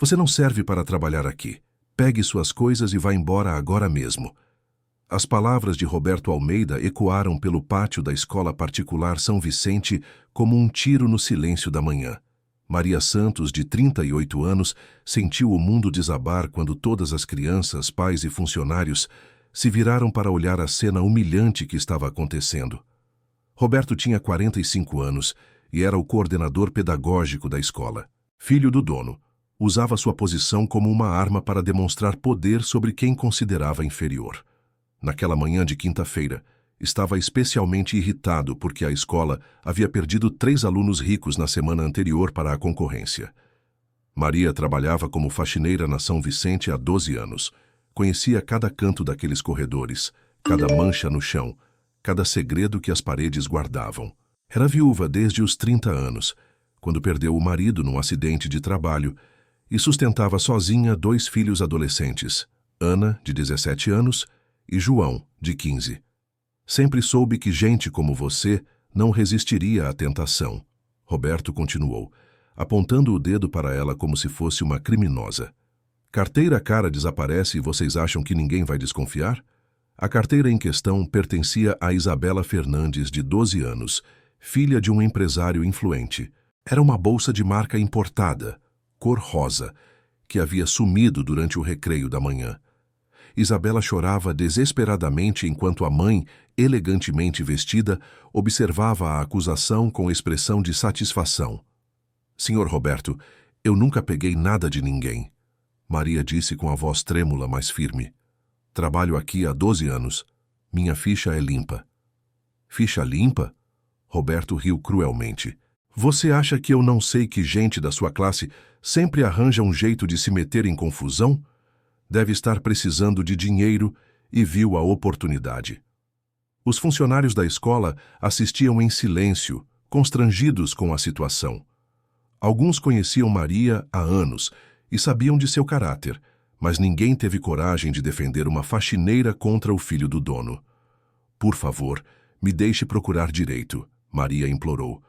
Você não serve para trabalhar aqui. Pegue suas coisas e vá embora agora mesmo. As palavras de Roberto Almeida ecoaram pelo pátio da escola particular São Vicente como um tiro no silêncio da manhã. Maria Santos, de 38 anos, sentiu o mundo desabar quando todas as crianças, pais e funcionários se viraram para olhar a cena humilhante que estava acontecendo. Roberto tinha 45 anos e era o coordenador pedagógico da escola. Filho do dono, usava sua posição como uma arma para demonstrar poder sobre quem considerava inferior. Naquela manhã de quinta-feira, estava especialmente irritado porque a escola havia perdido 3 alunos ricos na semana anterior para a concorrência. Maria trabalhava como faxineira na São Vicente há 12 anos. Conhecia cada canto daqueles corredores, cada mancha no chão, cada segredo que as paredes guardavam. Era viúva desde os 30 anos, quando perdeu o marido num acidente de trabalho, e sustentava sozinha 2 filhos adolescentes, Ana, de 17 anos, e João, de 15. Sempre soube que gente como você não resistiria à tentação. Roberto continuou, apontando o dedo para ela como se fosse uma criminosa. Carteira cara desaparece e vocês acham que ninguém vai desconfiar? A carteira em questão pertencia a Isabela Fernandes, de 12 anos, filha de um empresário influente. Era uma bolsa de marca importada, cor rosa, que havia sumido durante o recreio da manhã. Isabela chorava desesperadamente enquanto a mãe, elegantemente vestida, observava a acusação com expressão de satisfação. Senhor Roberto, eu nunca peguei nada de ninguém. Maria disse com a voz trêmula, mas firme. Trabalho aqui há 12 anos. Minha ficha é limpa. Ficha limpa? Roberto riu cruelmente. Você acha que eu não sei que gente da sua classe sempre arranja um jeito de se meter em confusão? Deve estar precisando de dinheiro e viu a oportunidade. Os funcionários da escola assistiam em silêncio, constrangidos com a situação. Alguns conheciam Maria há anos e sabiam de seu caráter, mas ninguém teve coragem de defender uma faxineira contra o filho do dono. Por favor, me deixe procurar direito, Maria implorou.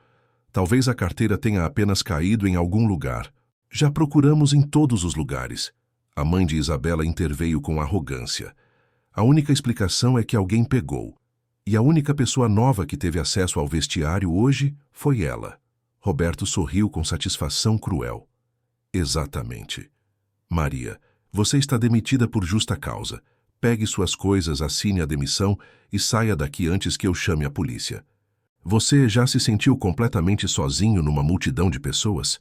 Talvez a carteira tenha apenas caído em algum lugar. Já procuramos em todos os lugares. A mãe de Isabela interveio com arrogância. A única explicação é que alguém pegou. E a única pessoa nova que teve acesso ao vestiário hoje foi ela. Roberto sorriu com satisfação cruel. Exatamente. Maria, você está demitida por justa causa. Pegue suas coisas, assine a demissão e saia daqui antes que eu chame a polícia. Você já se sentiu completamente sozinho numa multidão de pessoas?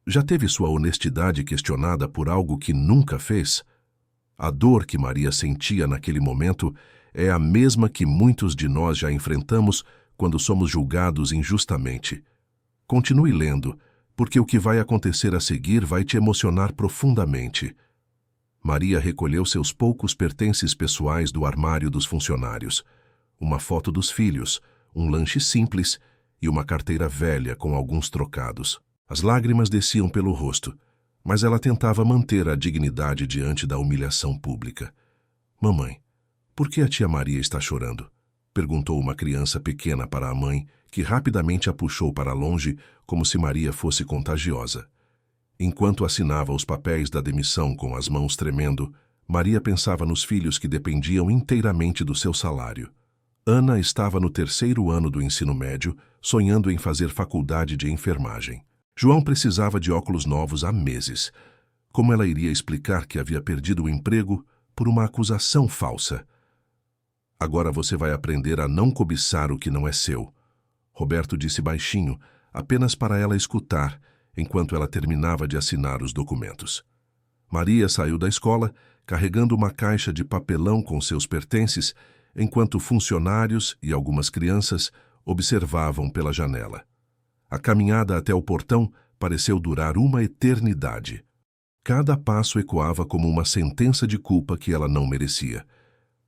Já teve sua honestidade questionada por algo que nunca fez? A dor que Maria sentia naquele momento é a mesma que muitos de nós já enfrentamos quando somos julgados injustamente. Continue lendo, porque o que vai acontecer a seguir vai te emocionar profundamente. Maria recolheu seus poucos pertences pessoais do armário dos funcionários. Uma foto dos filhos, um lanche simples e uma carteira velha com alguns trocados. As lágrimas desciam pelo rosto, mas ela tentava manter a dignidade diante da humilhação pública. Mamãe, por que a tia Maria está chorando? Perguntou uma criança pequena para a mãe, que rapidamente a puxou para longe como se Maria fosse contagiosa. Enquanto assinava os papéis da demissão com as mãos tremendo, Maria pensava nos filhos que dependiam inteiramente do seu salário. Ana estava no 3º ano do ensino médio, sonhando em fazer faculdade de enfermagem. João precisava de óculos novos há meses. Como ela iria explicar que havia perdido o emprego por uma acusação falsa? Agora você vai aprender a não cobiçar o que não é seu. Roberto disse baixinho, apenas para ela escutar, enquanto ela terminava de assinar os documentos. Maria saiu da escola, carregando uma caixa de papelão com seus pertences, enquanto funcionários e algumas crianças observavam pela janela. A caminhada até o portão pareceu durar uma eternidade. Cada passo ecoava como uma sentença de culpa que ela não merecia.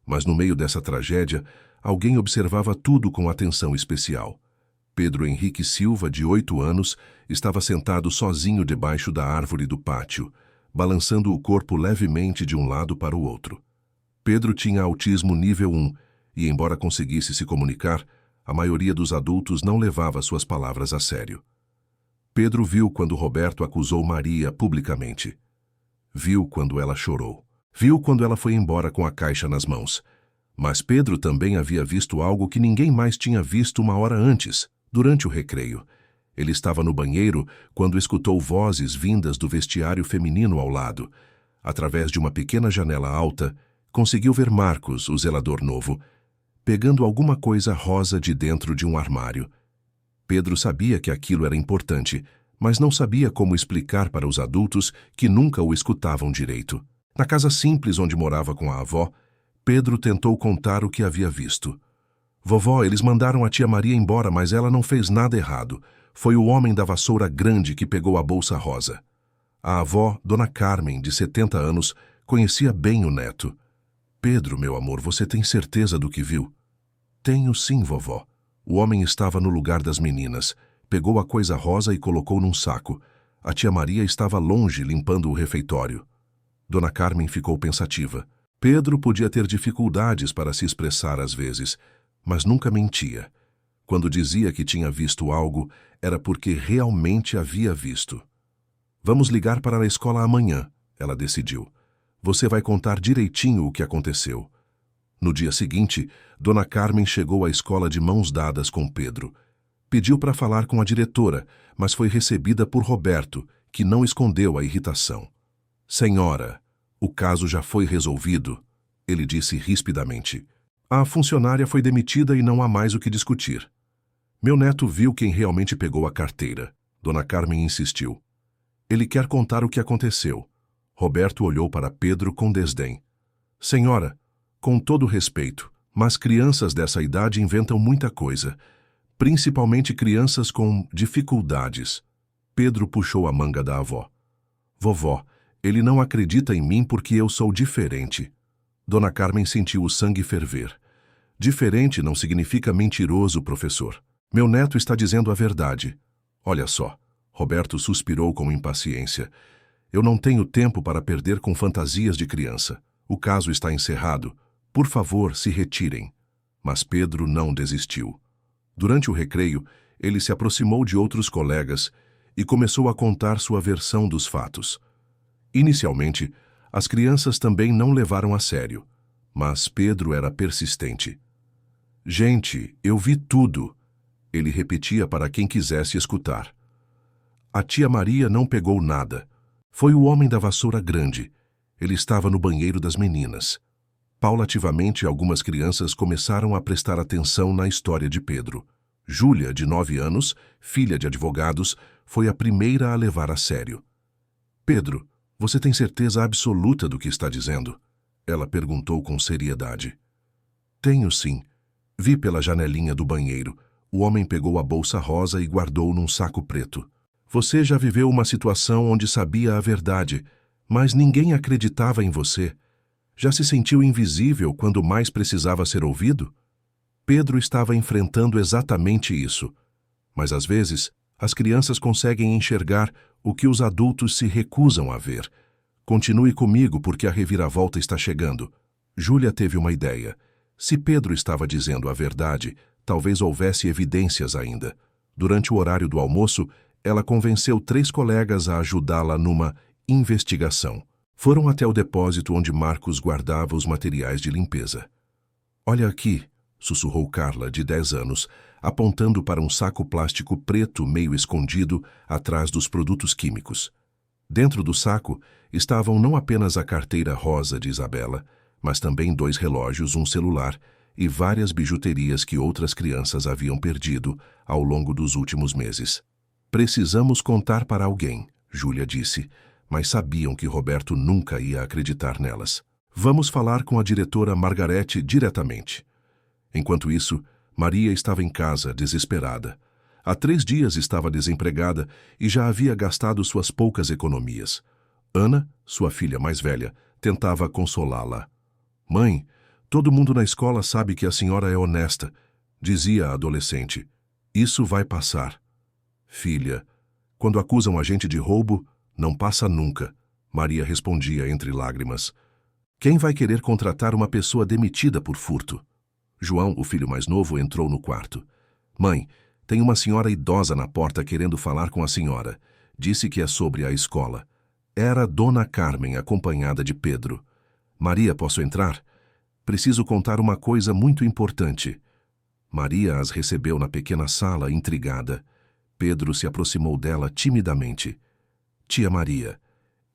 Mas no meio dessa tragédia, alguém observava tudo com atenção especial. Pedro Henrique Silva, de 8 anos, estava sentado sozinho debaixo da árvore do pátio, balançando o corpo levemente de um lado para o outro. Pedro tinha autismo nível 1 e, embora conseguisse se comunicar, a maioria dos adultos não levava suas palavras a sério. Pedro viu quando Roberto acusou Maria publicamente. Viu quando ela chorou. Viu quando ela foi embora com a caixa nas mãos. Mas Pedro também havia visto algo que ninguém mais tinha visto uma hora antes, durante o recreio. Ele estava no banheiro quando escutou vozes vindas do vestiário feminino ao lado. Através de uma pequena janela alta, conseguiu ver Marcos, o zelador novo, pegando alguma coisa rosa de dentro de um armário. Pedro sabia que aquilo era importante, mas não sabia como explicar para os adultos que nunca o escutavam direito. Na casa simples onde morava com a avó, Pedro tentou contar o que havia visto. Vovó, eles mandaram a tia Maria embora, mas ela não fez nada errado. Foi o homem da vassoura grande que pegou a bolsa rosa. A avó, Dona Carmen, de 70 anos, conhecia bem o neto. Pedro, meu amor, você tem certeza do que viu? Tenho sim, vovó. O homem estava no lugar das meninas. Pegou a coisa rosa e colocou num saco. A tia Maria estava longe limpando o refeitório. Dona Carmen ficou pensativa. Pedro podia ter dificuldades para se expressar às vezes, mas nunca mentia. Quando dizia que tinha visto algo, era porque realmente havia visto. Vamos ligar para a escola amanhã, ela decidiu. Você vai contar direitinho o que aconteceu. No dia seguinte, Dona Carmen chegou à escola de mãos dadas com Pedro. Pediu para falar com a diretora, mas foi recebida por Roberto, que não escondeu a irritação. Senhora, o caso já foi resolvido, ele disse rispidamente. A funcionária foi demitida e não há mais o que discutir. Meu neto viu quem realmente pegou a carteira. Dona Carmen insistiu. Ele quer contar o que aconteceu. Roberto olhou para Pedro com desdém. Senhora, com todo respeito, mas crianças dessa idade inventam muita coisa, principalmente crianças com dificuldades. Pedro puxou a manga da avó. Vovó, ele não acredita em mim porque eu sou diferente. Dona Carmen sentiu o sangue ferver. Diferente não significa mentiroso, professor. Meu neto está dizendo a verdade. Olha só. Roberto suspirou com impaciência. Eu não tenho tempo para perder com fantasias de criança. O caso está encerrado. Por favor, se retirem. Mas Pedro não desistiu. Durante o recreio, ele se aproximou de outros colegas e começou a contar sua versão dos fatos. Inicialmente, as crianças também não levaram a sério, mas Pedro era persistente. Gente, eu vi tudo, ele repetia para quem quisesse escutar. A tia Maria não pegou nada. Foi o homem da vassoura grande. Ele estava no banheiro das meninas. Paulativamente, algumas crianças começaram a prestar atenção na história de Pedro. Júlia, de 9 anos, filha de advogados, foi a primeira a levar a sério. Pedro, você tem certeza absoluta do que está dizendo? Ela perguntou com seriedade. Tenho sim. Vi pela janelinha do banheiro. O homem pegou a bolsa rosa e guardou num saco preto. Você já viveu uma situação onde sabia a verdade, mas ninguém acreditava em você. Já se sentiu invisível quando mais precisava ser ouvido? Pedro estava enfrentando exatamente isso. Mas às vezes, as crianças conseguem enxergar o que os adultos se recusam a ver. Continue comigo porque a reviravolta está chegando. Júlia teve uma ideia. Se Pedro estava dizendo a verdade, talvez houvesse evidências ainda. Durante o horário do almoço, ela convenceu 3 colegas a ajudá-la numa investigação. Foram até o depósito onde Marcos guardava os materiais de limpeza. Olha aqui, sussurrou Carla, de 10 anos, apontando para um saco plástico preto meio escondido atrás dos produtos químicos. Dentro do saco estavam não apenas a carteira rosa de Isabela, mas também 2 relógios, um celular e várias bijuterias que outras crianças haviam perdido ao longo dos últimos meses. Precisamos contar para alguém, Júlia disse, mas sabiam que Roberto nunca ia acreditar nelas. Vamos falar com a diretora Margarete diretamente. Enquanto isso, Maria estava em casa, desesperada. Há 3 dias estava desempregada e já havia gastado suas poucas economias. Ana, sua filha mais velha, tentava consolá-la. Mãe, todo mundo na escola sabe que a senhora é honesta, dizia a adolescente. Isso vai passar. Filha, quando acusam a gente de roubo, não passa nunca, Maria respondia entre lágrimas. Quem vai querer contratar uma pessoa demitida por furto? João, o filho mais novo, entrou no quarto. Mãe, tem uma senhora idosa na porta querendo falar com a senhora. Disse que é sobre a escola. Era Dona Carmen, acompanhada de Pedro. Maria, posso entrar? Preciso contar uma coisa muito importante. Maria as recebeu na pequena sala, intrigada. Pedro se aproximou dela timidamente. Tia Maria,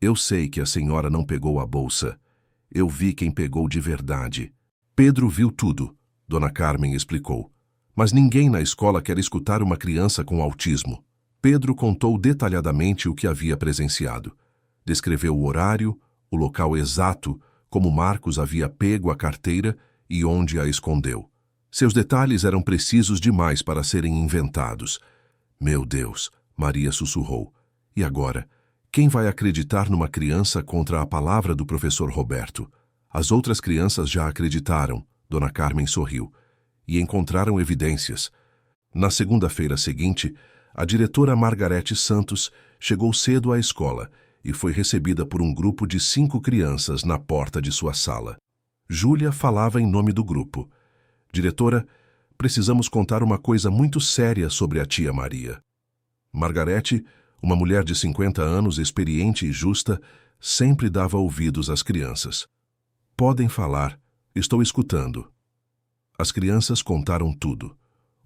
eu sei que a senhora não pegou a bolsa. Eu vi quem pegou de verdade. Pedro viu tudo, Dona Carmen explicou. Mas ninguém na escola quer escutar uma criança com autismo. Pedro contou detalhadamente o que havia presenciado. Descreveu o horário, o local exato, como Marcos havia pego a carteira e onde a escondeu. Seus detalhes eram precisos demais para serem inventados. Meu Deus, Maria sussurrou. E agora? Quem vai acreditar numa criança contra a palavra do professor Roberto? As outras crianças já acreditaram, Dona Carmen sorriu, e encontraram evidências. Na segunda-feira seguinte, a diretora Margarete Santos chegou cedo à escola e foi recebida por um grupo de 5 crianças na porta de sua sala. Júlia falava em nome do grupo. Diretora, precisamos contar uma coisa muito séria sobre a tia Maria. Margarete, uma mulher de 50 anos, experiente e justa, sempre dava ouvidos às crianças. Podem falar, estou escutando. As crianças contaram tudo.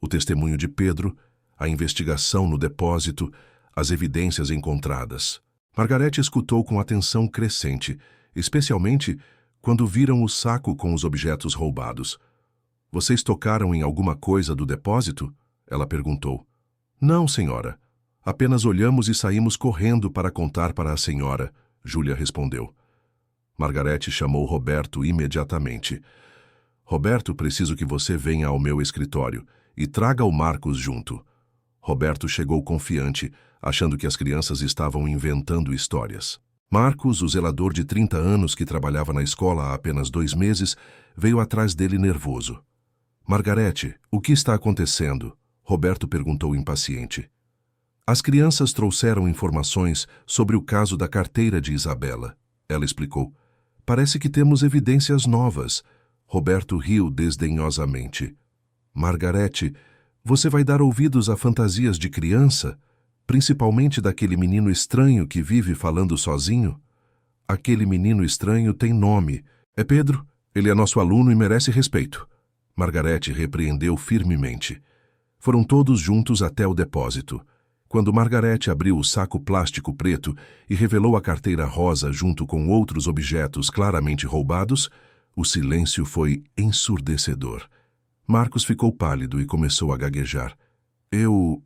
O testemunho de Pedro, a investigação no depósito, as evidências encontradas. Margarete escutou com atenção crescente, especialmente quando viram o saco com os objetos roubados. Vocês tocaram em alguma coisa do depósito? Ela perguntou. Não, senhora. Apenas olhamos e saímos correndo para contar para a senhora, Júlia respondeu. Margarete chamou Roberto imediatamente. Roberto, preciso que você venha ao meu escritório e traga o Marcos junto. Roberto chegou confiante, achando que as crianças estavam inventando histórias. Marcos, o zelador de 30 anos que trabalhava na escola há apenas 2 meses, veio atrás dele nervoso. Margarete, o que está acontecendo? Roberto perguntou impaciente. As crianças trouxeram informações sobre o caso da carteira de Isabela. Ela explicou. Parece que temos evidências novas. Roberto riu desdenhosamente. Margarete, você vai dar ouvidos a fantasias de criança? Principalmente daquele menino estranho que vive falando sozinho? Aquele menino estranho tem nome. É Pedro. Ele é nosso aluno e merece respeito. Margarete repreendeu firmemente. Foram todos juntos até o depósito. Quando Margarete abriu o saco plástico preto e revelou a carteira rosa junto com outros objetos claramente roubados, o silêncio foi ensurdecedor. Marcos ficou pálido e começou a gaguejar. Eu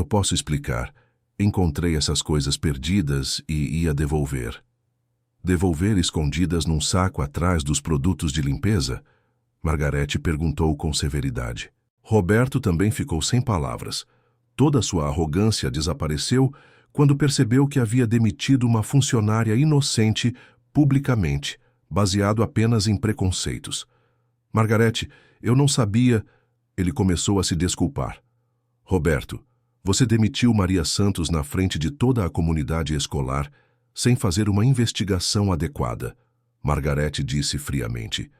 posso explicar. Encontrei essas coisas perdidas e ia devolver. Devolver escondidas num saco atrás dos produtos de limpeza? Margarete perguntou com severidade. Roberto também ficou sem palavras. Toda sua arrogância desapareceu quando percebeu que havia demitido uma funcionária inocente publicamente, baseado apenas em preconceitos. Margarete, eu não sabia... Ele começou a se desculpar. Roberto, você demitiu Maria Santos na frente de toda a comunidade escolar sem fazer uma investigação adequada. Margarete disse friamente.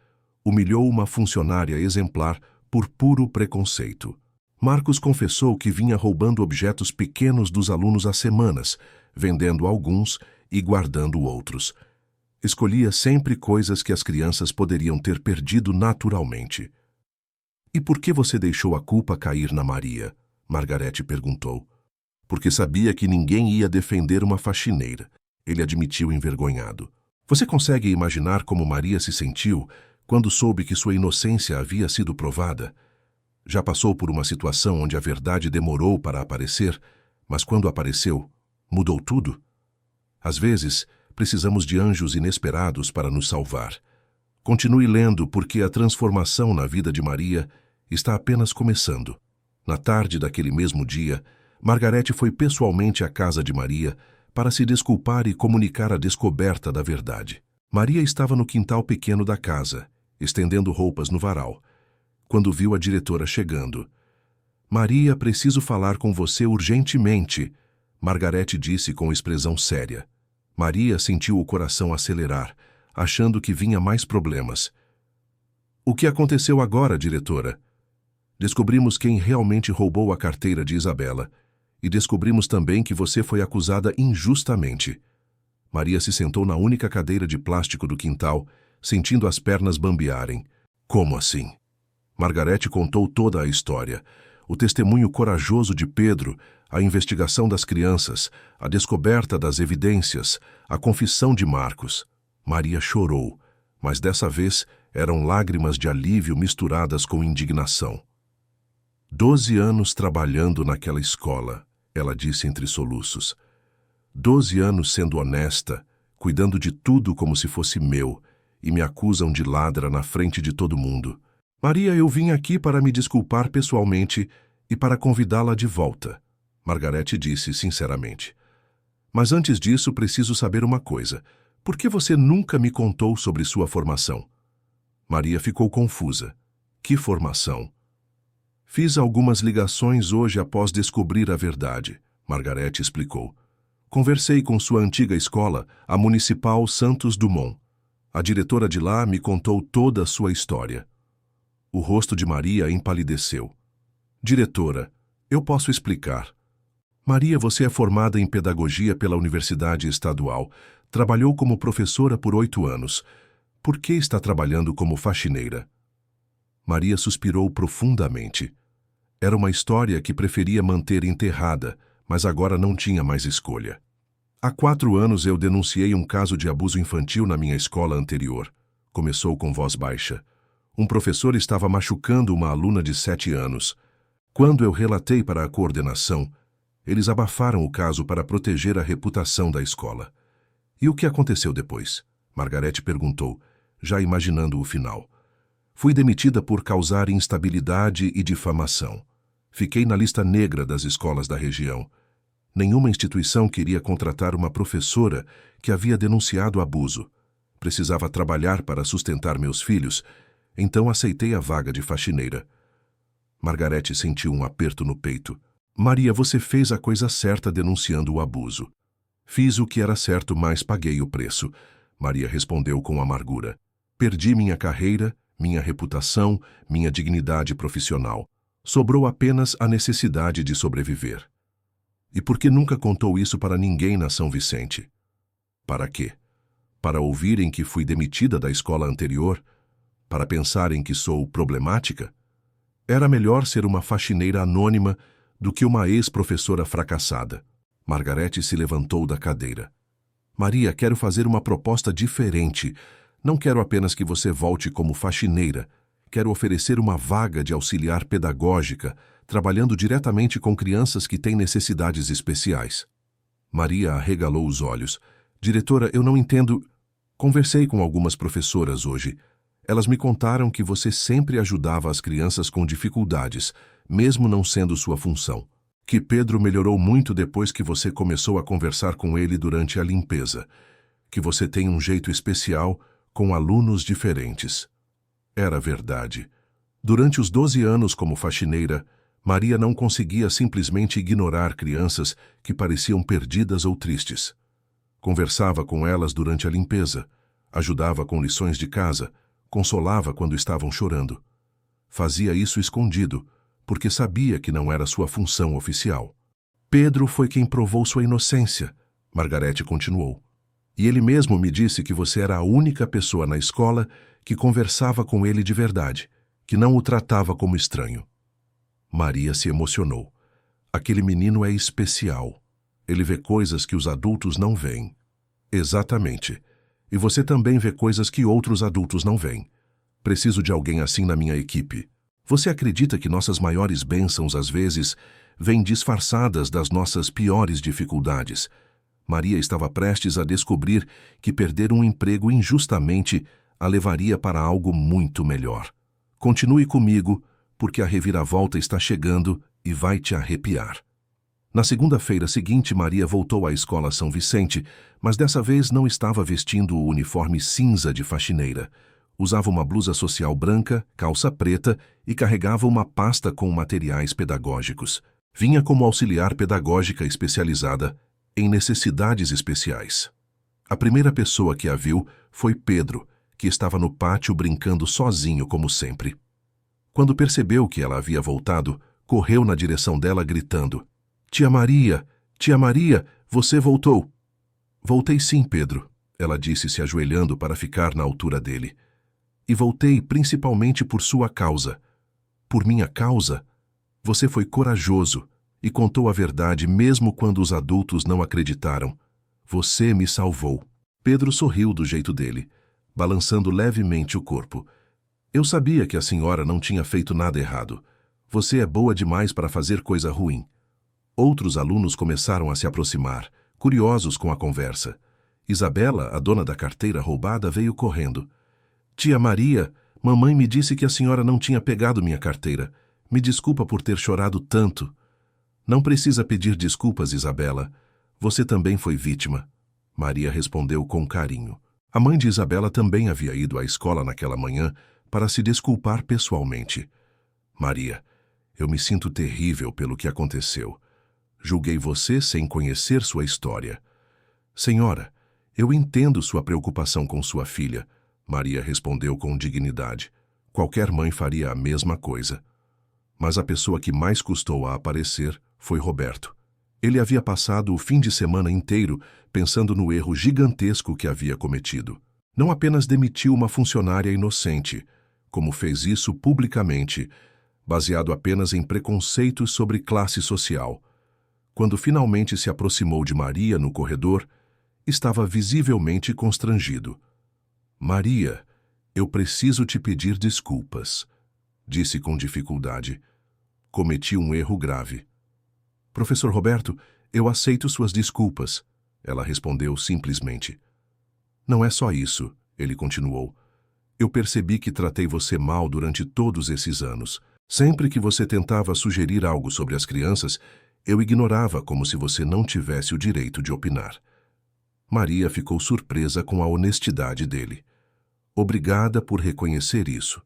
Humilhou uma funcionária exemplar por puro preconceito. Marcos confessou que vinha roubando objetos pequenos dos alunos há semanas, vendendo alguns e guardando outros. Escolhia sempre coisas que as crianças poderiam ter perdido naturalmente. E por que você deixou a culpa cair na Maria? Margarete perguntou. Porque sabia que ninguém ia defender uma faxineira. Ele admitiu envergonhado. Você consegue imaginar como Maria se sentiu quando soube que sua inocência havia sido provada? Já passou por uma situação onde a verdade demorou para aparecer, mas quando apareceu, mudou tudo? Às vezes, precisamos de anjos inesperados para nos salvar. Continue lendo, porque a transformação na vida de Maria está apenas começando. Na tarde daquele mesmo dia, Margarete foi pessoalmente à casa de Maria para se desculpar e comunicar a descoberta da verdade. Maria estava no quintal pequeno da casa, estendendo roupas no varal, quando viu a diretora chegando. Maria, preciso falar com você urgentemente, Margarete disse com expressão séria. Maria sentiu o coração acelerar, achando que vinha mais problemas. O que aconteceu agora, diretora? Descobrimos quem realmente roubou a carteira de Isabela e descobrimos também que você foi acusada injustamente. Maria se sentou na única cadeira de plástico do quintal, sentindo as pernas bambearem. Como assim? Margarete contou toda a história. O testemunho corajoso de Pedro, a investigação das crianças, a descoberta das evidências, a confissão de Marcos. Maria chorou, mas dessa vez eram lágrimas de alívio misturadas com indignação. 12 anos trabalhando naquela escola, ela disse entre soluços. 12 anos sendo honesta, cuidando de tudo como se fosse meu, e me acusam de ladra na frente de todo mundo. Maria, eu vim aqui para me desculpar pessoalmente e para convidá-la de volta, Margarete disse sinceramente. Mas antes disso, preciso saber uma coisa. Por que você nunca me contou sobre sua formação? Maria ficou confusa. Que formação? Fiz algumas ligações hoje após descobrir a verdade, Margarete explicou. Conversei com sua antiga escola, a Municipal Santos Dumont. A diretora de lá me contou toda a sua história. O rosto de Maria empalideceu. Diretora, eu posso explicar. Maria, você é formada em pedagogia pela Universidade Estadual. Trabalhou como professora por 8 anos. Por que está trabalhando como faxineira? Maria suspirou profundamente. Era uma história que preferia manter enterrada, mas agora não tinha mais escolha. Há 4 anos eu denunciei um caso de abuso infantil na minha escola anterior. Começou com voz baixa. Um professor estava machucando uma aluna de 7 anos. Quando eu relatei para a coordenação, eles abafaram o caso para proteger a reputação da escola. E o que aconteceu depois? Margarete perguntou, já imaginando o final. Fui demitida por causar instabilidade e difamação. Fiquei na lista negra das escolas da região. Nenhuma instituição queria contratar uma professora que havia denunciado abuso. Precisava trabalhar para sustentar meus filhos, então aceitei a vaga de faxineira. Margarete sentiu um aperto no peito. Maria, você fez a coisa certa denunciando o abuso. Fiz o que era certo, mas paguei o preço. Maria respondeu com amargura. Perdi minha carreira, minha reputação, minha dignidade profissional. Sobrou apenas a necessidade de sobreviver. E por que nunca contou isso para ninguém na São Vicente? Para quê? Para ouvirem que fui demitida da escola anterior? Para pensarem que sou problemática? Era melhor ser uma faxineira anônima do que uma ex-professora fracassada. Margarete se levantou da cadeira. Maria, quero fazer uma proposta diferente. Não quero apenas que você volte como faxineira. Quero oferecer uma vaga de auxiliar pedagógica, trabalhando diretamente com crianças que têm necessidades especiais. Maria arregalou os olhos. Diretora, eu não entendo. Conversei com algumas professoras hoje. Elas me contaram que você sempre ajudava as crianças com dificuldades, mesmo não sendo sua função. Que Pedro melhorou muito depois que você começou a conversar com ele durante a limpeza. Que você tem um jeito especial com alunos diferentes. Era verdade. Durante os 12 anos como faxineira, Maria não conseguia simplesmente ignorar crianças que pareciam perdidas ou tristes. Conversava com elas durante a limpeza, ajudava com lições de casa, consolava quando estavam chorando. Fazia isso escondido, porque sabia que não era sua função oficial. Pedro foi quem provou sua inocência, Margarete continuou. E ele mesmo me disse que você era a única pessoa na escola que conversava com ele de verdade, que não o tratava como estranho. Maria se emocionou. Aquele menino é especial. Ele vê coisas que os adultos não veem. Exatamente. E você também vê coisas que outros adultos não veem. Preciso de alguém assim na minha equipe. Você acredita que nossas maiores bênçãos, às vezes, vêm disfarçadas das nossas piores dificuldades? Maria estava prestes a descobrir que perder um emprego injustamente a levaria para algo muito melhor. Continue comigo, porque a reviravolta está chegando e vai te arrepiar. Na segunda-feira seguinte, Maria voltou à escola São Vicente, mas dessa vez não estava vestindo o uniforme cinza de faxineira. Usava uma blusa social branca, calça preta e carregava uma pasta com materiais pedagógicos. Vinha como auxiliar pedagógica especializada em necessidades especiais. A primeira pessoa que a viu foi Pedro, que estava no pátio brincando sozinho como sempre. Quando percebeu que ela havia voltado, correu na direção dela gritando: Tia Maria, você voltou!" Voltei sim, Pedro, ela disse se ajoelhando para ficar na altura dele. E voltei principalmente por sua causa. Por minha causa? Você foi corajoso e contou a verdade mesmo quando os adultos não acreditaram. Você me salvou. Pedro sorriu do jeito dele, balançando levemente o corpo. Eu sabia que a senhora não tinha feito nada errado. Você é boa demais para fazer coisa ruim. Outros alunos começaram a se aproximar, curiosos com a conversa. Isabela, a dona da carteira roubada, veio correndo. Tia Maria, mamãe me disse que a senhora não tinha pegado minha carteira. Me desculpa por ter chorado tanto. Não precisa pedir desculpas, Isabela. Você também foi vítima. Maria respondeu com carinho. A mãe de Isabela também havia ido à escola naquela manhã para se desculpar pessoalmente. Maria, eu me sinto terrível pelo que aconteceu. Julguei você sem conhecer sua história. Senhora, eu entendo sua preocupação com sua filha. Maria respondeu com dignidade. Qualquer mãe faria a mesma coisa. Mas a pessoa que mais custou a aparecer foi Roberto. Ele havia passado o fim de semana inteiro pensando no erro gigantesco que havia cometido. Não apenas demitiu uma funcionária inocente, como fez isso publicamente, baseado apenas em preconceitos sobre classe social. Quando finalmente se aproximou de Maria no corredor, estava visivelmente constrangido. Maria, eu preciso te pedir desculpas, disse com dificuldade. Cometi um erro grave. Professor Roberto, eu aceito suas desculpas, ela respondeu simplesmente. Não é só isso, ele continuou. Eu percebi que tratei você mal durante todos esses anos. Sempre que você tentava sugerir algo sobre as crianças, eu ignorava como se você não tivesse o direito de opinar. Maria ficou surpresa com a honestidade dele. Obrigada por reconhecer isso.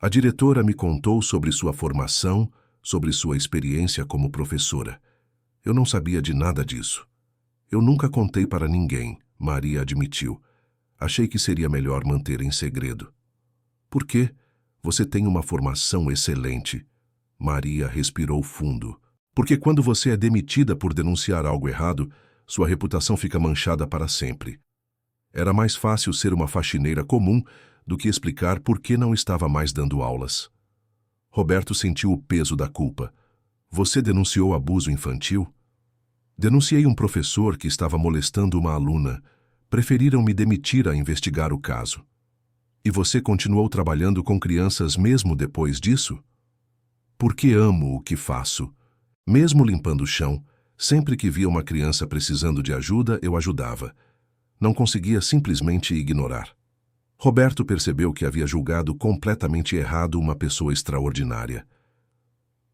A diretora me contou sobre sua formação, sobre sua experiência como professora. Eu não sabia de nada disso. Eu nunca contei para ninguém, Maria admitiu. Achei que seria melhor manter em segredo. Por quê? Você tem uma formação excelente. Maria respirou fundo. Porque quando você é demitida por denunciar algo errado, sua reputação fica manchada para sempre. Era mais fácil ser uma faxineira comum do que explicar por que não estava mais dando aulas. Roberto sentiu o peso da culpa. Você denunciou abuso infantil? Denunciei um professor que estava molestando uma aluna. Preferiram me demitir a investigar o caso. E você continuou trabalhando com crianças mesmo depois disso? Porque amo o que faço. Mesmo limpando o chão, sempre que via uma criança precisando de ajuda, eu ajudava. Não conseguia simplesmente ignorar. Roberto percebeu que havia julgado completamente errado uma pessoa extraordinária.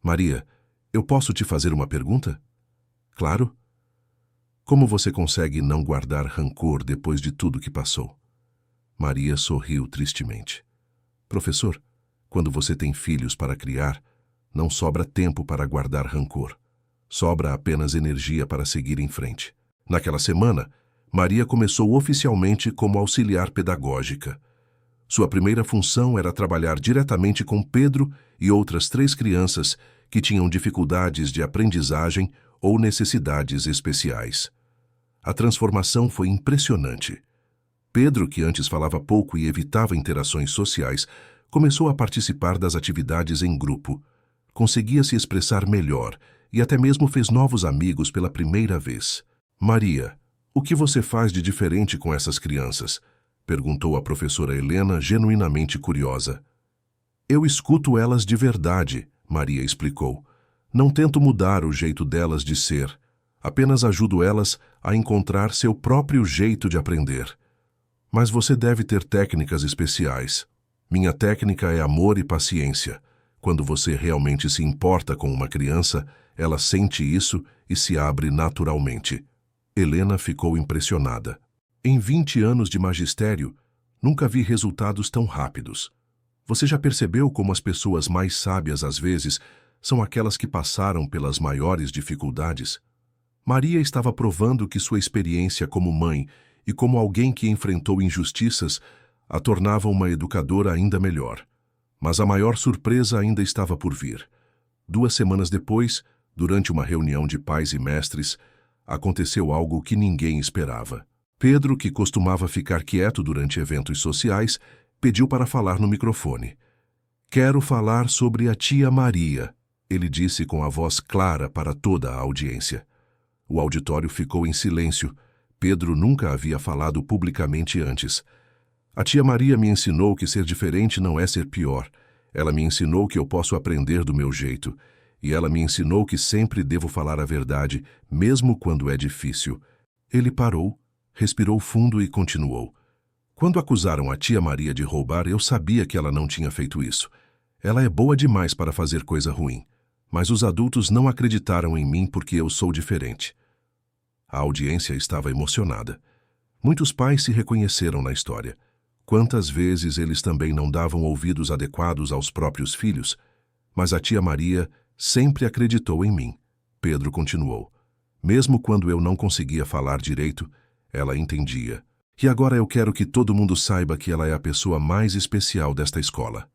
Maria, eu posso te fazer uma pergunta? Claro. Como você consegue não guardar rancor depois de tudo que passou? Maria sorriu tristemente. Professor, quando você tem filhos para criar, não sobra tempo para guardar rancor. Sobra apenas energia para seguir em frente. Naquela semana, Maria começou oficialmente como auxiliar pedagógica. Sua primeira função era trabalhar diretamente com Pedro e outras 3 crianças que tinham dificuldades de aprendizagem ou necessidades especiais. A transformação foi impressionante. Pedro, que antes falava pouco e evitava interações sociais, começou a participar das atividades em grupo. Conseguia se expressar melhor e até mesmo fez novos amigos pela primeira vez. Maria, o que você faz de diferente com essas crianças? Perguntou a professora Helena, genuinamente curiosa. Eu escuto elas de verdade, Maria explicou. Não tento mudar o jeito delas de ser. Apenas ajudo elas a encontrar seu próprio jeito de aprender. Mas você deve ter técnicas especiais. Minha técnica é amor e paciência. Quando você realmente se importa com uma criança, ela sente isso e se abre naturalmente. Helena ficou impressionada. Em 20 anos de magistério, nunca vi resultados tão rápidos. Você já percebeu como as pessoas mais sábias, às vezes, são aquelas que passaram pelas maiores dificuldades? Maria estava provando que sua experiência como mãe e como alguém que enfrentou injustiças a tornava uma educadora ainda melhor. Mas a maior surpresa ainda estava por vir. 2 semanas depois, durante uma reunião de pais e mestres, Aconteceu algo que ninguém esperava. Pedro, que costumava ficar quieto durante eventos sociais, pediu para falar no microfone. "Quero falar sobre a tia Maria", ele disse com a voz clara para toda a audiência. O auditório ficou em silêncio. Pedro nunca havia falado publicamente antes. "A tia Maria me ensinou que ser diferente não é ser pior. Ela me ensinou que eu posso aprender do meu jeito. E ela me ensinou que sempre devo falar a verdade, mesmo quando é difícil." Ele parou, respirou fundo e continuou. "Quando acusaram a tia Maria de roubar, eu sabia que ela não tinha feito isso. Ela é boa demais para fazer coisa ruim. Mas os adultos não acreditaram em mim porque eu sou diferente." A audiência estava emocionada. Muitos pais se reconheceram na história. Quantas vezes eles também não davam ouvidos adequados aos próprios filhos? Mas a tia Maria sempre acreditou em mim. Pedro continuou. "Mesmo quando eu não conseguia falar direito, ela entendia. E agora eu quero que todo mundo saiba que ela é a pessoa mais especial desta escola."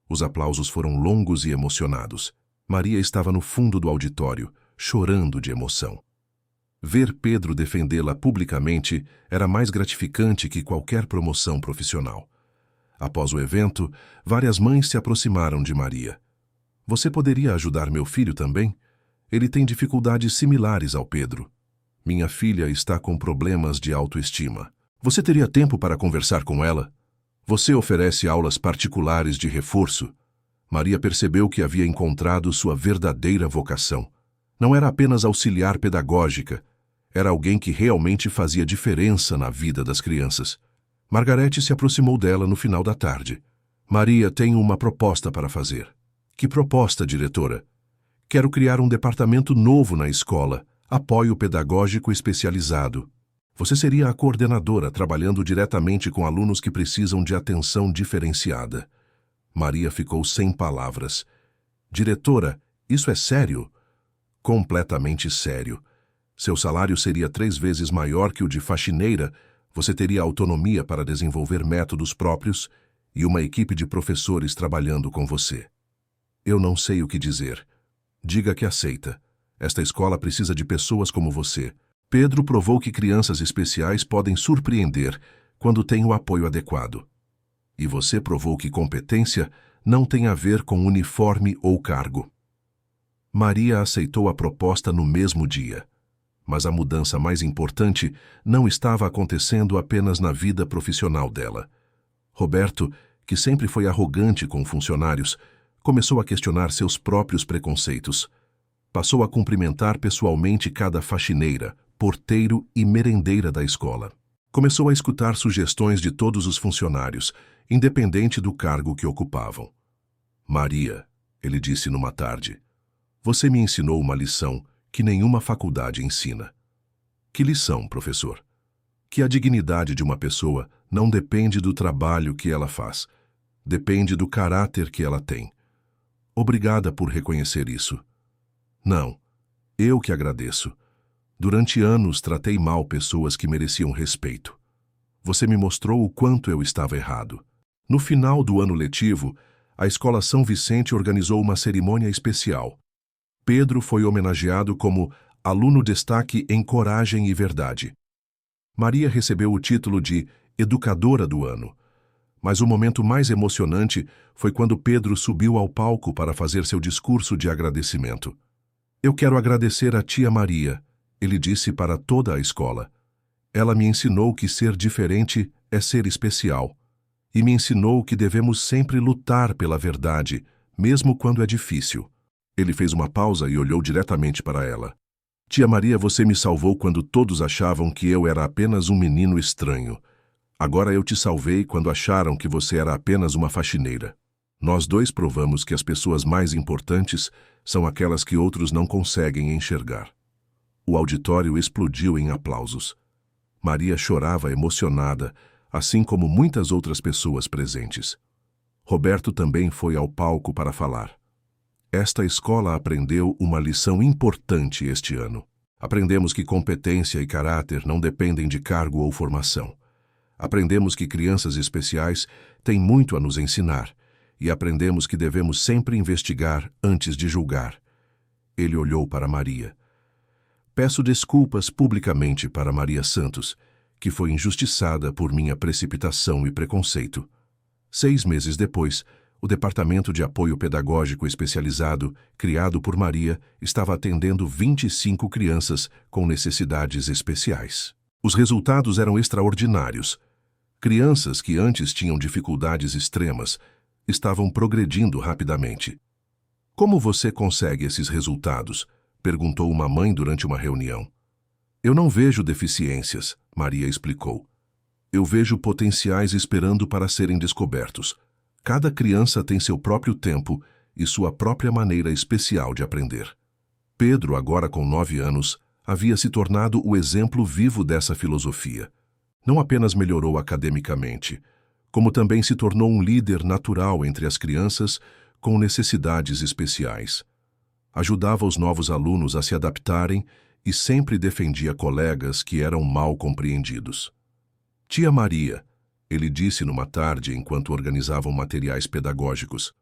Os aplausos foram longos e emocionados. Maria estava no fundo do auditório, chorando de emoção. Ver Pedro defendê-la publicamente era mais gratificante que qualquer promoção profissional. Após o evento, várias mães se aproximaram de Maria. "Você poderia ajudar meu filho também? Ele tem dificuldades similares ao Pedro. Minha filha está com problemas de autoestima. Você teria tempo para conversar com ela? Você oferece aulas particulares de reforço?" Maria percebeu que havia encontrado sua verdadeira vocação. Não era apenas auxiliar pedagógica, era alguém que realmente fazia diferença na vida das crianças. Margarete se aproximou dela no final da tarde. "Maria, tenho uma proposta para fazer." "Que proposta, diretora?" "Quero criar um departamento novo na escola, apoio pedagógico especializado. Você seria a coordenadora, trabalhando diretamente com alunos que precisam de atenção diferenciada." Maria ficou sem palavras. "Diretora, isso é sério?" "Completamente sério. Seu salário seria 3 vezes maior que o de faxineira, você teria autonomia para desenvolver métodos próprios e uma equipe de professores trabalhando com você." "Eu não sei o que dizer." "Diga que aceita. Esta escola precisa de pessoas como você." Pedro provou que crianças especiais podem surpreender quando têm o apoio adequado. E você provou que competência não tem a ver com uniforme ou cargo. Maria aceitou a proposta no mesmo dia. Mas a mudança mais importante não estava acontecendo apenas na vida profissional dela. Roberto, que sempre foi arrogante com funcionários, começou a questionar seus próprios preconceitos. Passou a cumprimentar pessoalmente cada faxineira, porteiro e merendeira da escola. Começou a escutar sugestões de todos os funcionários, independente do cargo que ocupavam. "Maria", ele disse numa tarde, "você me ensinou uma lição que nenhuma faculdade ensina." "Que lição, professor?" "Que a dignidade de uma pessoa não depende do trabalho que ela faz. Depende do caráter que ela tem." "Obrigada por reconhecer isso." "Não, eu que agradeço. Durante anos tratei mal pessoas que mereciam respeito. Você me mostrou o quanto eu estava errado." No final do ano letivo, a Escola São Vicente organizou uma cerimônia especial. Pedro foi homenageado como aluno destaque em coragem e verdade. Maria recebeu o título de Educadora do Ano. Mas o momento mais emocionante foi quando Pedro subiu ao palco para fazer seu discurso de agradecimento. "Eu quero agradecer a tia Maria", ele disse para toda a escola. "Ela me ensinou que ser diferente é ser especial. E me ensinou que devemos sempre lutar pela verdade, mesmo quando é difícil." Ele fez uma pausa e olhou diretamente para ela. "Tia Maria, você me salvou quando todos achavam que eu era apenas um menino estranho. Agora eu te salvei quando acharam que você era apenas uma faxineira. Nós dois provamos que as pessoas mais importantes são aquelas que outros não conseguem enxergar." O auditório explodiu em aplausos. Maria chorava emocionada, assim como muitas outras pessoas presentes. Roberto também foi ao palco para falar. "Esta escola aprendeu uma lição importante este ano. Aprendemos que competência e caráter não dependem de cargo ou formação. Aprendemos que crianças especiais têm muito a nos ensinar e aprendemos que devemos sempre investigar antes de julgar." Ele olhou para Maria. Peço desculpas publicamente para Maria Santos, que foi injustiçada por minha precipitação e preconceito. 6 meses depois, o Departamento de Apoio Pedagógico Especializado, criado por Maria, estava atendendo 25 crianças com necessidades especiais. Os resultados eram extraordinários. Crianças que antes tinham dificuldades extremas estavam progredindo rapidamente. Como você consegue esses resultados? Perguntou uma mãe durante uma reunião. Eu não vejo deficiências, Maria explicou. Eu vejo potenciais esperando para serem descobertos. Cada criança tem seu próprio tempo e sua própria maneira especial de aprender. Pedro, agora com 9 anos, havia se tornado o exemplo vivo dessa filosofia. Não apenas melhorou academicamente, como também se tornou um líder natural entre as crianças com necessidades especiais. Ajudava os novos alunos a se adaptarem e sempre defendia colegas que eram mal compreendidos. Tia Maria, ele disse numa tarde enquanto organizavam materiais pedagógicos,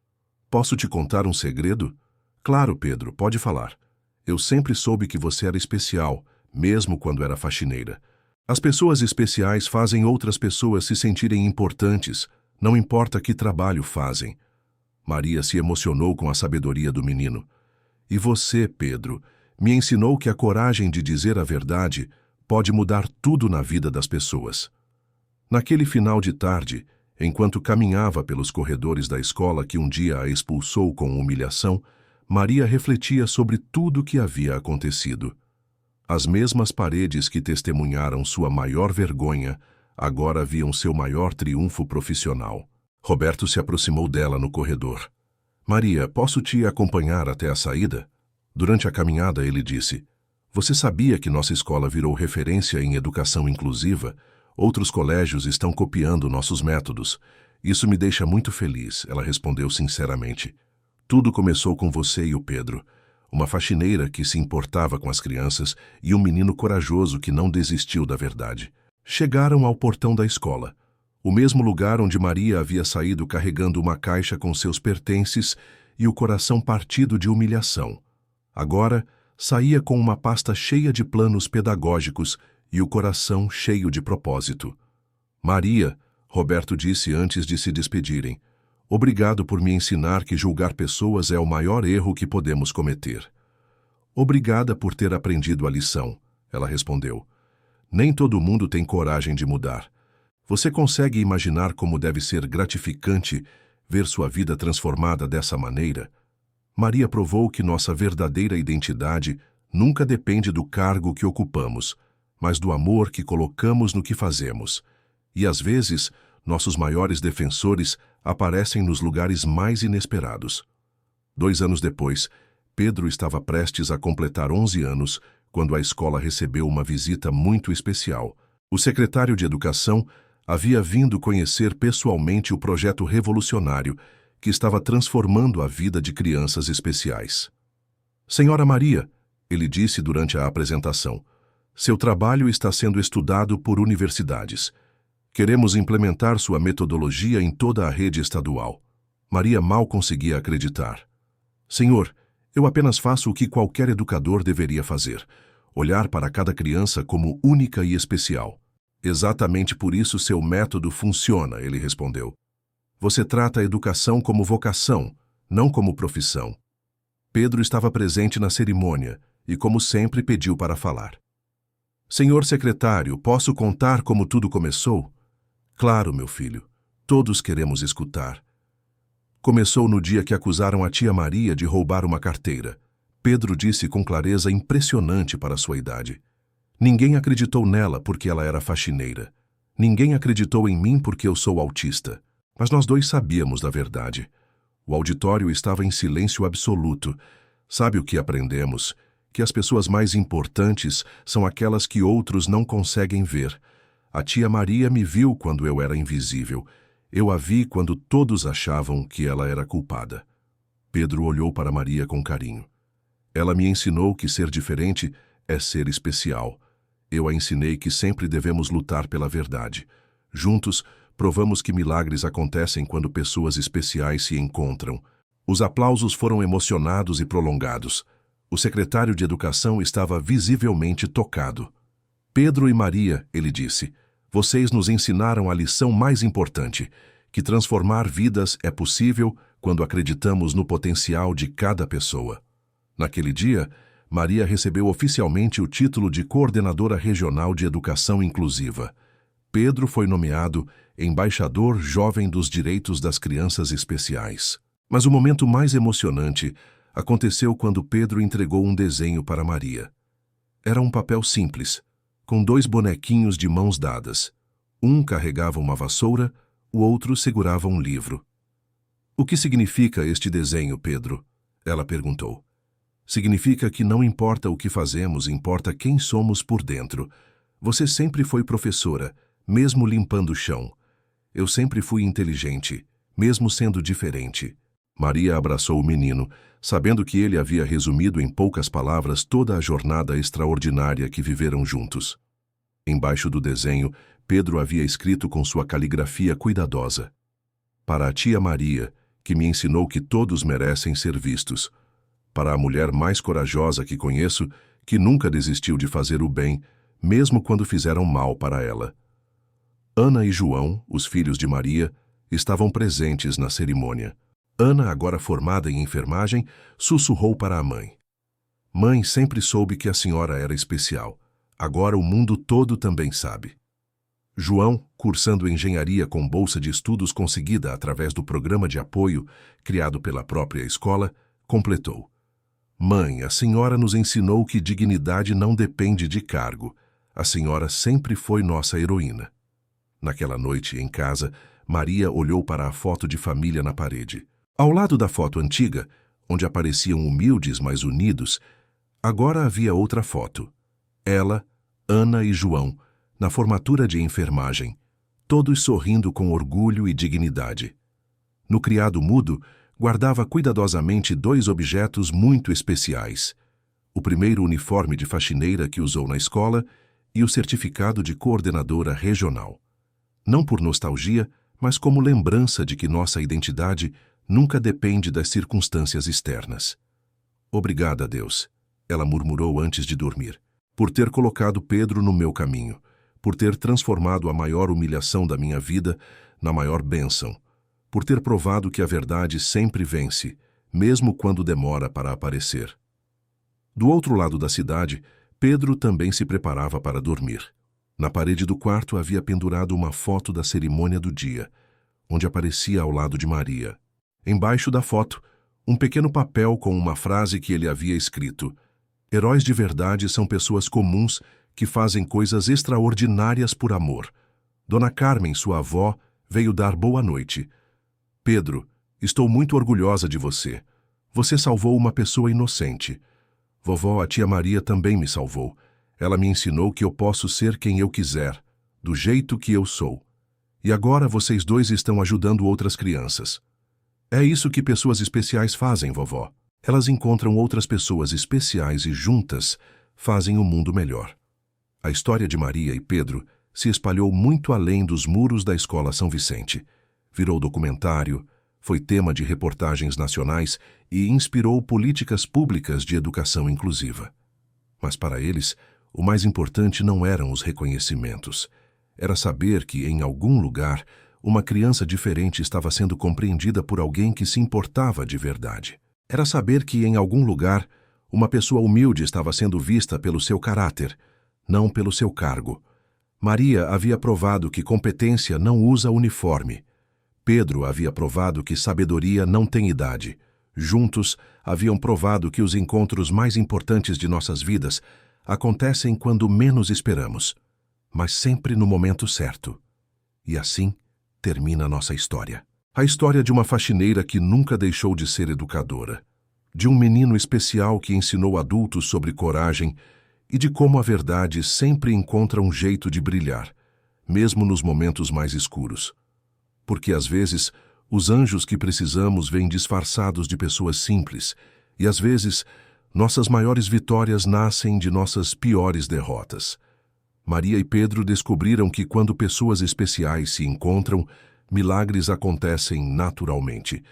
posso te contar um segredo? Claro, Pedro, pode falar. Eu sempre soube que você era especial, mesmo quando era faxineira. As pessoas especiais fazem outras pessoas se sentirem importantes, não importa que trabalho fazem. Maria se emocionou com a sabedoria do menino. E você, Pedro, me ensinou que a coragem de dizer a verdade pode mudar tudo na vida das pessoas. Naquele final de tarde, enquanto caminhava pelos corredores da escola que um dia a expulsou com humilhação, Maria refletia sobre tudo o que havia acontecido. As mesmas paredes que testemunharam sua maior vergonha, agora viam seu maior triunfo profissional. Roberto se aproximou dela no corredor. Maria, posso te acompanhar até a saída? Durante a caminhada, ele disse, você sabia que nossa escola virou referência em educação inclusiva? Outros colégios estão copiando nossos métodos. Isso me deixa muito feliz, ela respondeu sinceramente. Tudo começou com você e o Pedro, uma faxineira que se importava com as crianças e um menino corajoso que não desistiu da verdade. Chegaram ao portão da escola, o mesmo lugar onde Maria havia saído carregando uma caixa com seus pertences e o coração partido de humilhação. Agora, saía com uma pasta cheia de planos pedagógicos e o coração cheio de propósito. Maria, Roberto disse antes de se despedirem, obrigado por me ensinar que julgar pessoas é o maior erro que podemos cometer. Obrigada por ter aprendido a lição, ela respondeu. Nem todo mundo tem coragem de mudar. Você consegue imaginar como deve ser gratificante ver sua vida transformada dessa maneira? Maria provou que nossa verdadeira identidade nunca depende do cargo que ocupamos, mas do amor que colocamos no que fazemos. E às vezes, nossos maiores defensores aparecem nos lugares mais inesperados. 2 anos depois, Pedro estava prestes a completar 11 anos quando a escola recebeu uma visita muito especial. O secretário de Educação havia vindo conhecer pessoalmente o projeto revolucionário que estava transformando a vida de crianças especiais. Senhora Maria, ele disse durante a apresentação, seu trabalho está sendo estudado por universidades. Queremos implementar sua metodologia em toda a rede estadual. Maria mal conseguia acreditar. Senhor, eu apenas faço o que qualquer educador deveria fazer, olhar para cada criança como única e especial. Exatamente por isso seu método funciona, ele respondeu. Você trata a educação como vocação, não como profissão. Pedro estava presente na cerimônia e, como sempre, pediu para falar. Senhor secretário, posso contar como tudo começou? Claro, meu filho. Todos queremos escutar. Começou no dia que acusaram a tia Maria de roubar uma carteira. Pedro disse com clareza impressionante para sua idade. Ninguém acreditou nela porque ela era faxineira. Ninguém acreditou em mim porque eu sou autista. Mas nós dois sabíamos da verdade. O auditório estava em silêncio absoluto. Sabe o que aprendemos? Que as pessoas mais importantes são aquelas que outros não conseguem ver. A tia Maria me viu quando eu era invisível. Eu a vi quando todos achavam que ela era culpada. Pedro olhou para Maria com carinho. Ela me ensinou que ser diferente é ser especial. Eu a ensinei que sempre devemos lutar pela verdade. Juntos, provamos que milagres acontecem quando pessoas especiais se encontram. Os aplausos foram emocionados e prolongados. O secretário de Educação estava visivelmente tocado. Pedro e Maria, ele disse, vocês nos ensinaram a lição mais importante, que transformar vidas é possível quando acreditamos no potencial de cada pessoa. Naquele dia, Maria recebeu oficialmente o título de Coordenadora Regional de Educação Inclusiva. Pedro foi nomeado Embaixador Jovem dos Direitos das Crianças Especiais. Mas o momento mais emocionante aconteceu quando Pedro entregou um desenho para Maria. Era um papel simples, com 2 bonequinhos de mãos dadas. Um carregava uma vassoura, o outro segurava um livro. "O que significa este desenho, Pedro?" ela perguntou. "Significa que não importa o que fazemos, importa quem somos por dentro. Você sempre foi professora, mesmo limpando o chão. Eu sempre fui inteligente, mesmo sendo diferente." Maria abraçou o menino, sabendo que ele havia resumido em poucas palavras toda a jornada extraordinária que viveram juntos. Embaixo do desenho, Pedro havia escrito com sua caligrafia cuidadosa: "Para a tia Maria, que me ensinou que todos merecem ser vistos. Para a mulher mais corajosa que conheço, que nunca desistiu de fazer o bem, mesmo quando fizeram mal para ela." Ana e João, os filhos de Maria, estavam presentes na cerimônia. Ana, agora formada em enfermagem, sussurrou para a mãe: "Mãe, sempre soube que a senhora era especial. Agora o mundo todo também sabe." João, cursando engenharia com bolsa de estudos conseguida através do programa de apoio criado pela própria escola, completou: "Mãe, a senhora nos ensinou que dignidade não depende de cargo. A senhora sempre foi nossa heroína." Naquela noite, em casa, Maria olhou para a foto de família na parede. Ao lado da foto antiga, onde apareciam humildes, mas unidos, agora havia outra foto. Ela, Ana e João, na formatura de enfermagem, todos sorrindo com orgulho e dignidade. No criado mudo, guardava cuidadosamente 2 objetos muito especiais: o primeiro uniforme de faxineira que usou na escola e o certificado de coordenadora regional. Não por nostalgia, mas como lembrança de que nossa identidade nunca depende das circunstâncias externas. "Obrigada, Deus", ela murmurou antes de dormir, "por ter colocado Pedro no meu caminho, por ter transformado a maior humilhação da minha vida na maior bênção, por ter provado que a verdade sempre vence, mesmo quando demora para aparecer." Do outro lado da cidade, Pedro também se preparava para dormir. Na parede do quarto havia pendurado uma foto da cerimônia do dia, onde aparecia ao lado de Maria. Embaixo da foto, um pequeno papel com uma frase que ele havia escrito: "Heróis de verdade são pessoas comuns que fazem coisas extraordinárias por amor. Dona Carmen, sua avó, veio dar boa noite. Pedro, estou muito orgulhosa de você. Você salvou uma pessoa inocente. Vovó, a tia Maria também me salvou. Ela me ensinou que eu posso ser quem eu quiser, do jeito que eu sou. E agora vocês 2 estão ajudando outras crianças. É isso que pessoas especiais fazem, vovó. Elas encontram outras pessoas especiais e juntas fazem o mundo melhor." A história de Maria e Pedro se espalhou muito além dos muros da Escola São Vicente. Virou documentário, foi tema de reportagens nacionais e inspirou políticas públicas de educação inclusiva. Mas para eles, o mais importante não eram os reconhecimentos. Era saber que, em algum lugar, uma criança diferente estava sendo compreendida por alguém que se importava de verdade. Era saber que, em algum lugar, uma pessoa humilde estava sendo vista pelo seu caráter, não pelo seu cargo. Maria havia provado que competência não usa uniforme. Pedro havia provado que sabedoria não tem idade. Juntos, haviam provado que os encontros mais importantes de nossas vidas acontecem quando menos esperamos, mas sempre no momento certo. E assim termina a nossa história. A história de uma faxineira que nunca deixou de ser educadora, de um menino especial que ensinou adultos sobre coragem e de como a verdade sempre encontra um jeito de brilhar, mesmo nos momentos mais escuros. Porque às vezes os anjos que precisamos vêm disfarçados de pessoas simples e às vezes nossas maiores vitórias nascem de nossas piores derrotas. Maria e Pedro descobriram que quando pessoas especiais se encontram, milagres acontecem naturalmente.